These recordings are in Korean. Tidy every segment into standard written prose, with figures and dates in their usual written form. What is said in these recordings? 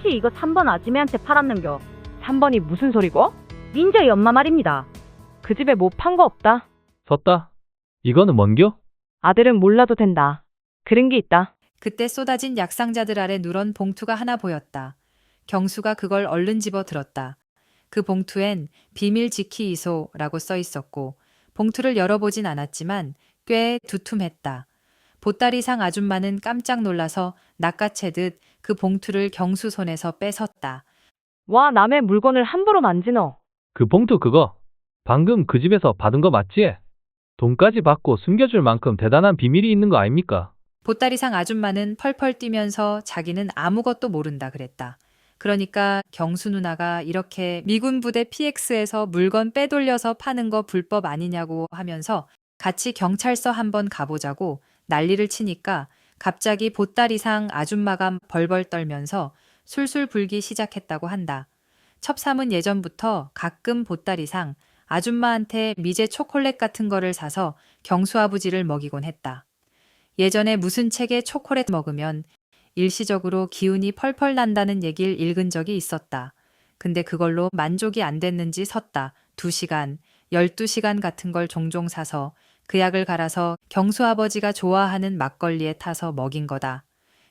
혹시 이거 3번 아지매한테 팔았는겨? 3번이 무슨 소리고? 민저희 엄마 말입니다. 그 집에 뭐 판 거 없다. 섰다. 이거는 뭔겨? 아들은 몰라도 된다. 그런 게 있다. 그때 쏟아진 약상자들 아래 누런 봉투가 하나 보였다. 경수가 그걸 얼른 집어 들었다. 그 봉투엔 비밀 지키이소라고 써 있었고 봉투를 열어보진 않았지만 꽤 두툼했다. 보따리상 아줌마는 깜짝 놀라서 낚아채듯 그 봉투를 경수 손에서 뺏었다. 와, 남의 물건을 함부로 만지노. 그 봉투 그거. 방금 그 집에서 받은 거 맞지? 돈까지 받고 숨겨줄 만큼 대단한 비밀이 있는 거 아닙니까? 보따리상 아줌마는 펄펄 뛰면서 자기는 아무것도 모른다 그랬다. 그러니까 경수 누나가 이렇게 미군 부대 PX에서 물건 빼돌려서 파는 거 불법 아니냐고 하면서 같이 경찰서 한번 가보자고 난리를 치니까 갑자기 보따리상 아줌마가 벌벌 떨면서 술술 불기 시작했다고 한다. 첩삼은 예전부터 가끔 보따리상 아줌마한테 미제 초콜릿 같은 거를 사서 경수 아버지를 먹이곤 했다. 예전에 무슨 책에 초콜릿 먹으면 일시적으로 기운이 펄펄 난다는 얘기를 읽은 적이 있었다. 근데 그걸로 만족이 안 됐는지 섰다. 2시간, 12시간 같은 걸 종종 사서 그 약을 갈아서 경수 아버지가 좋아하는 막걸리에 타서 먹인 거다.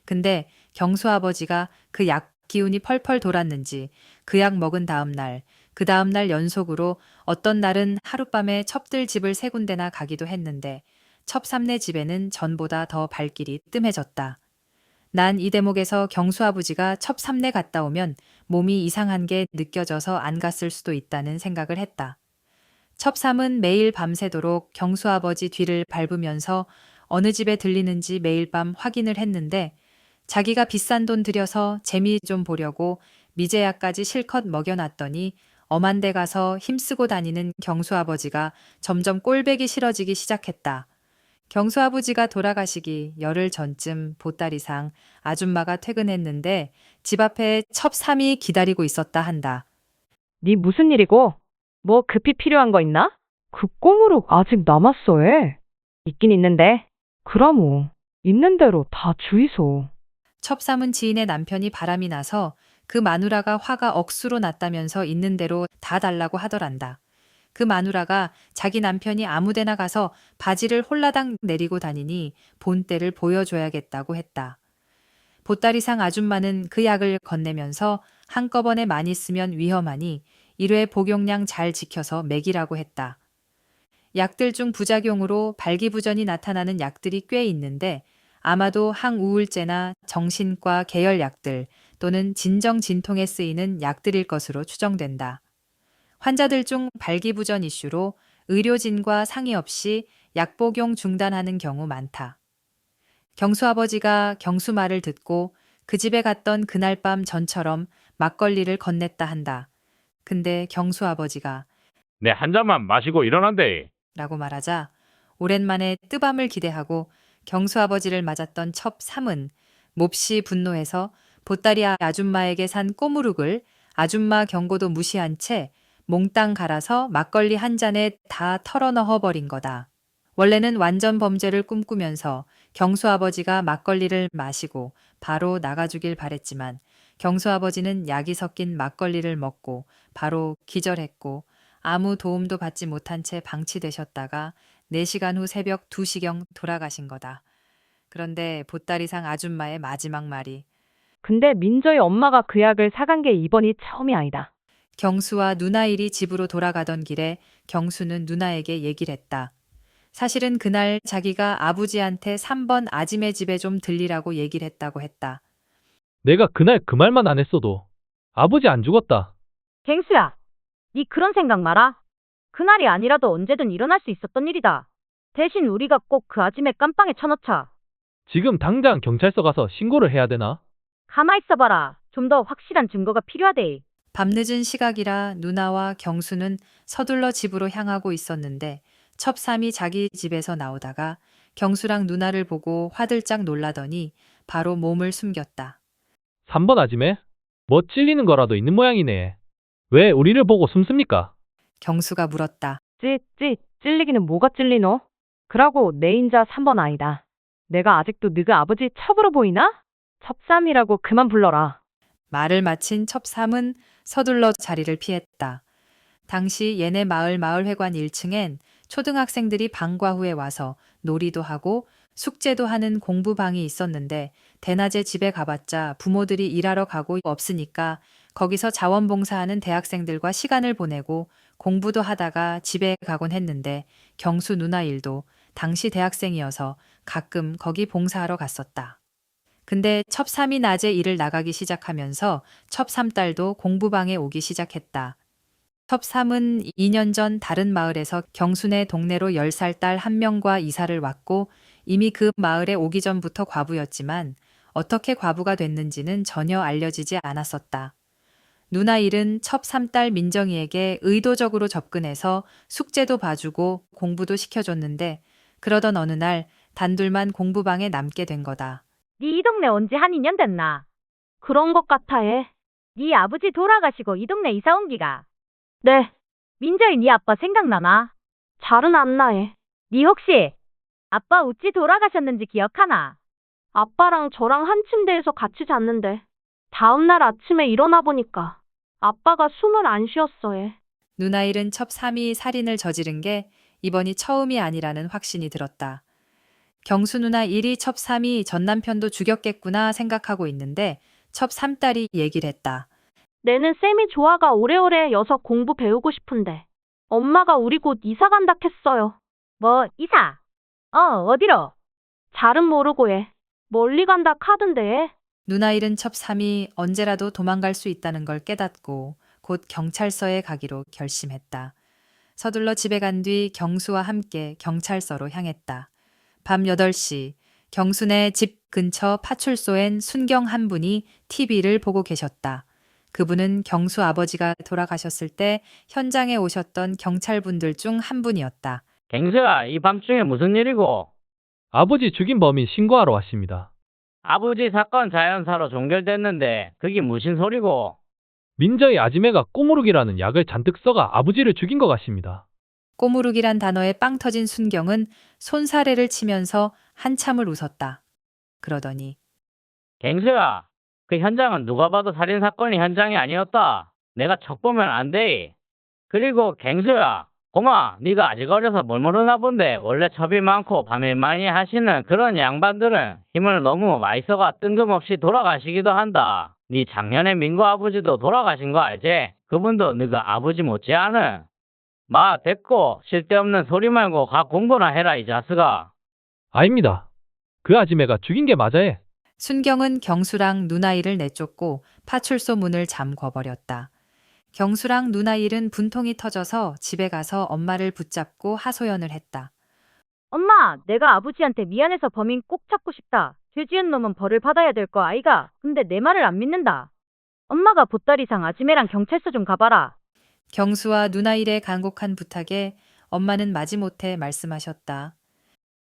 근데 경수 아버지가 그 약 기운이 펄펄 돌았는지 그 약 먹은 다음 날, 그 다음 날 연속으로 어떤 날은 하룻밤에 첩들 집을 3군데나 가기도 했는데 첩삼네 집에는 전보다 더 발길이 뜸해졌다. 난 이 대목에서 경수 아버지가 첩삼네 갔다 오면 몸이 이상한 게 느껴져서 안 갔을 수도 있다는 생각을 했다. 첩삼은 매일 밤새도록 경수 아버지 뒤를 밟으면서 어느 집에 들리는지 매일 밤 확인을 했는데 자기가 비싼 돈 들여서 재미 좀 보려고 미제약까지 실컷 먹여놨더니 엄한 데 가서 힘쓰고 다니는 경수 아버지가 점점 꼴배기 싫어지기 시작했다. 경수 아버지가 돌아가시기 열흘 전쯤 보따리상 아줌마가 퇴근했는데 집 앞에 첩삼이 기다리고 있었다 한다. 네 무슨 일이고? 뭐 급히 필요한 거 있나? 그 꽁으로 아직 남았어, 애. 있긴 있는데. 그라모. 있는 대로 다 주이소. 첩삼은 지인의 남편이 바람이 나서 그 마누라가 화가 억수로 났다면서 있는 대로 다 달라고 하더란다. 그 마누라가 자기 남편이 아무데나 가서 바지를 홀라당 내리고 다니니 본때를 보여줘야겠다고 했다. 보따리상 아줌마는 그 약을 건네면서 한꺼번에 많이 쓰면 위험하니 1회 복용량 잘 지켜서 먹이라고 했다. 약들 중 부작용으로 발기부전이 나타나는 약들이 꽤 있는데 아마도 항우울제나 정신과 계열 약들 또는 진정진통에 쓰이는 약들일 것으로 추정된다. 환자들 중 발기부전 이슈로 의료진과 상의 없이 약 복용 중단하는 경우 많다. 경수 아버지가 경수 말을 듣고 그 집에 갔던 그날 밤 전처럼 막걸리를 건넸다 한다. 근데 경수 아버지가 내 한 잔만 마시고 일어난대. 라고 말하자 오랜만에 뜨밤을 기대하고 경수 아버지를 맞았던 첩삼은 몹시 분노해서 보따리 아줌마에게 산 꼬무룩을 아줌마 경고도 무시한 채 몽땅 갈아서 막걸리 한 잔에 다 털어넣어 버린 거다. 원래는 완전 범죄를 꿈꾸면서 경수 아버지가 막걸리를 마시고 바로 나가주길 바랬지만 경수 아버지는 약이 섞인 막걸리를 먹고 바로 기절했고 아무 도움도 받지 못한 채 방치되셨다가 4시간 후 새벽 2시경 돌아가신 거다. 그런데 보따리상 아줌마의 마지막 말이 근데 민저희 엄마가 그 약을 사간 게 이번이 처음이 아니다. 경수와 누나일이 집으로 돌아가던 길에 경수는 누나에게 얘기를 했다. 사실은 그날 자기가 아버지한테 3번 아지매 집에 좀 들리라고 얘기를 했다고 했다. 내가 그날 그 말만 안 했어도 아버지 안 죽었다. 갱수야, 니 그런 생각 마라. 그날이 아니라도 언제든 일어날 수 있었던 일이다. 대신 우리가 꼭 그 아지매 깜빵에 쳐넣자. 지금 당장 경찰서 가서 신고를 해야 되나? 가만 있어봐라. 좀 더 확실한 증거가 필요하대. 밤늦은 시각이라 누나와 경수는 서둘러 집으로 향하고 있었는데 첩삼이 자기 집에서 나오다가 경수랑 누나를 보고 화들짝 놀라더니 바로 몸을 숨겼다. 3번 아지매? 뭐 찔리는 거라도 있는 모양이네. 왜 우리를 보고 숨습니까? 경수가 물었다. 찔리기는 뭐가 찔리노? 그러고 내 인자 3번 아니다. 내가 아직도 너가 아버지 첩으로 보이나? 첩삼이라고 그만 불러라. 말을 마친 첩삼은 서둘러 자리를 피했다. 당시 얘네 마을회관 1층엔 초등학생들이 방과 후에 와서 놀이도 하고 숙제도 하는 공부방이 있었는데 대낮에 집에 가봤자 부모들이 일하러 가고 없으니까 거기서 자원봉사하는 대학생들과 시간을 보내고 공부도 하다가 집에 가곤 했는데 경수 누나 일도 당시 대학생이어서 가끔 거기 봉사하러 갔었다. 근데 첩삼이 낮에 일을 나가기 시작하면서 첩삼딸도 공부방에 오기 시작했다. 첩삼은 2년 전 다른 마을에서 경순의 동네로 10살 딸 한 명과 이사를 왔고 이미 그 마을에 오기 전부터 과부였지만 어떻게 과부가 됐는지는 전혀 알려지지 않았었다. 누나 일은 첩삼딸 민정이에게 의도적으로 접근해서 숙제도 봐주고 공부도 시켜줬는데 그러던 어느 날 단둘만 공부방에 남게 된 거다. 네 이 동네 온 지 한 2년 됐나? 그런 것 같아 해. 네 아버지 돌아가시고 이 동네 이사 온 기가. 네. 민정이 네 아빠 생각나나? 잘은 안 나해. 네 혹시 아빠 어찌 돌아가셨는지 기억하나? 아빠랑 저랑 한 침대에서 같이 잤는데 다음날 아침에 일어나 보니까 아빠가 숨을 안 쉬었어 해. 누나 일은 첩삼이 살인을 저지른 게 이번이 처음이 아니라는 확신이 들었다. 경수 누나 일이 첩삼이 전 남편도 죽였겠구나 생각하고 있는데 첩삼딸이 얘기를 했다. 내는 쌤이 조아가 오래오래 여서 공부 배우고 싶은데 엄마가 우리 곧 이사 간다 했어요. 뭐 이사? 어디로? 잘은 모르고 해. 멀리 간다 카던데. 누나 일은 첩삼이 언제라도 도망갈 수 있다는 걸 깨닫고 곧 경찰서에 가기로 결심했다. 서둘러 집에 간 뒤 경수와 함께 경찰서로 향했다. 밤 8시 경순의 집 근처 파출소엔 순경 한 분이 TV를 보고 계셨다. 그분은 경수 아버지가 돌아가셨을 때 현장에 오셨던 경찰분들 중 한 분이었다. 경수야, 이 밤중에 무슨 일이고? 아버지 죽인 범인 신고하러 왔습니다. 아버지 사건 자연사로 종결됐는데 그게 무슨 소리고? 민저희 아지매가 꼬무룩이라는 약을 잔뜩 써가 아버지를 죽인 것 같습니다. 꼬무룩이란 단어에 빵 터진 순경은 손사래를 치면서 한참을 웃었다. 그러더니 경수야, 그 현장은 누가 봐도 살인사건이 현장이 아니었다. 내가 척 보면 안 돼. 그리고 경수야, 고마, 네가 아직 어려서 뭘 모르나 본데 원래 첩이 많고 밤일 많이 하시는 그런 양반들은 힘을 너무 많이 써가 뜬금없이 돌아가시기도 한다. 네 작년에 민구 아버지도 돌아가신 거 알지? 그분도 네가 아버지 못지않은. 마 됐고 쓸데없는 소리 말고 가 공부나 해라 이 자스가. 아닙니다. 그 아지매가 죽인 게 맞아요. 순경은 경수랑 누나이를 내쫓고 파출소 문을 잠궈버렸다. 경수랑 누나일은 분통이 터져서 집에 가서 엄마를 붙잡고 하소연을 했다. 엄마, 내가 아버지한테 미안해서 범인 꼭 찾고 싶다. 죄 지은 놈은 벌을 받아야 될 거 아이가. 근데 내 말을 안 믿는다. 엄마가 보따리상 아지매랑 경찰서 좀 가봐라. 경수와 누나일의 간곡한 부탁에 엄마는 마지못해 말씀하셨다.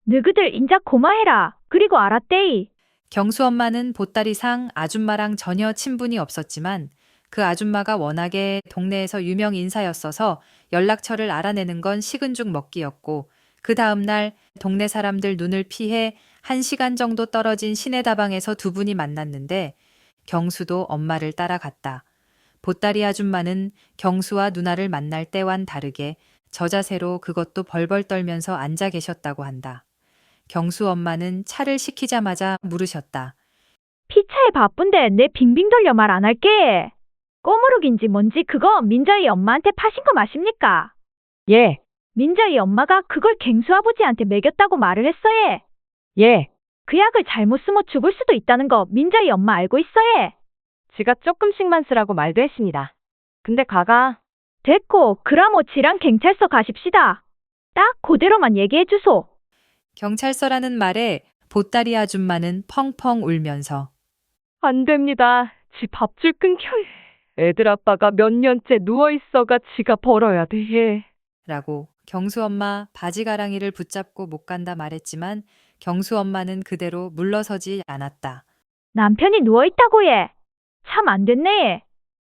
너희들 인자 고마해라. 그리고 알았대이. 경수 엄마는 보따리상 아줌마랑 전혀 친분이 없었지만 그 아줌마가 워낙에 동네에서 유명 인사였어서 연락처를 알아내는 건 식은 죽 먹기였고 그 다음날 동네 사람들 눈을 피해 1시간 정도 떨어진 시내다방에서 두 분이 만났는데 경수도 엄마를 따라갔다. 보따리 아줌마는 경수와 누나를 만날 때와는 다르게 저자세로 그것도 벌벌 떨면서 앉아 계셨다고 한다. 경수 엄마는 차를 시키자마자 물으셨다. 피차에 바쁜데 내 빙빙 돌려 말 안 할게. 꼬무룩인지 뭔지 그거 민저희 엄마한테 파신 거 맞습니까? 예, 민저희 엄마가 그걸 갱수 아버지한테 먹였다고 말을 했어요. 예. 그 약을 잘못 쓰면 죽을 수도 있다는 거 민저희 엄마 알고 있어요. 지가 조금씩만 쓰라고 말도 했습니다. 근데 가가 됐고, 그럼 오치랑 경찰서 가십시다. 딱 그대로만 얘기해 주소. 경찰서라는 말에 보따리 아줌마는 펑펑 울면서 안 됩니다. 지 밥줄 끊겨. 애들 아빠가 몇 년째 누워있어가 지가 벌어야 돼. 라고 경수 엄마 바지가랑이를 붙잡고 못 간다 말했지만 경수 엄마는 그대로 물러서지 않았다. 남편이 누워있다고 해. 참 안 됐네.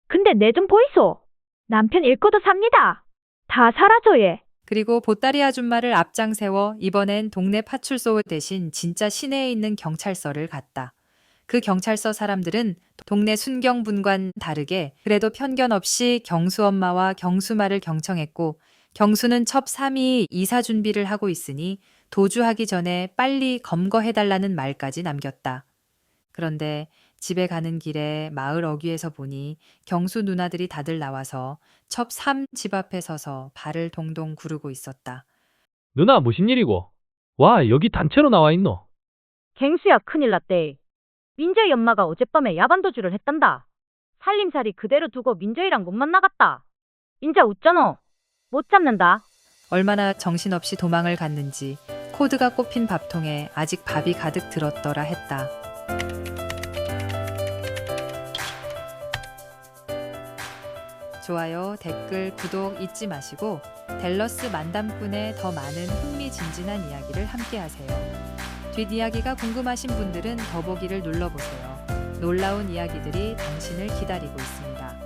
근데 내 좀 보이소. 남편 잃고도 삽니다. 다 사라져 얘. 그리고 보따리 아줌마를 앞장 세워 이번엔 동네 파출소 대신 진짜 시내에 있는 경찰서를 갔다. 그 경찰서 사람들은 동네 순경분과는 다르게 그래도 편견 없이 경수 엄마와 경수마를 경청했고 경수는 첩 3이 이사 준비를 하고 있으니 도주하기 전에 빨리 검거해달라는 말까지 남겼다. 그런데 집에 가는 길에 마을 어귀에서 보니 경수 누나들이 다들 나와서 첩 3 집 앞에 서서 발을 동동 구르고 있었다. 누나 무슨 일이고? 와, 여기 단체로 나와 있노? 갱수야, 큰일 났대. 민저희 엄마가 어젯밤에 야반도주를 했단다. 살림살이 그대로 두고 민저희랑 못 만나갔다. 인자 웃잖아. 못 잡는다. 얼마나 정신없이 도망을 갔는지 코드가 꼽힌 밥통에 아직 밥이 가득 들었더라 했다. 좋아요, 댓글, 구독 잊지 마시고 댈러스 만담꾼의 더 많은 흥미진진한 이야기를 함께하세요. 뒷이야기가 궁금하신 분들은 더보기를 눌러보세요. 놀라운 이야기들이 당신을 기다리고 있습니다.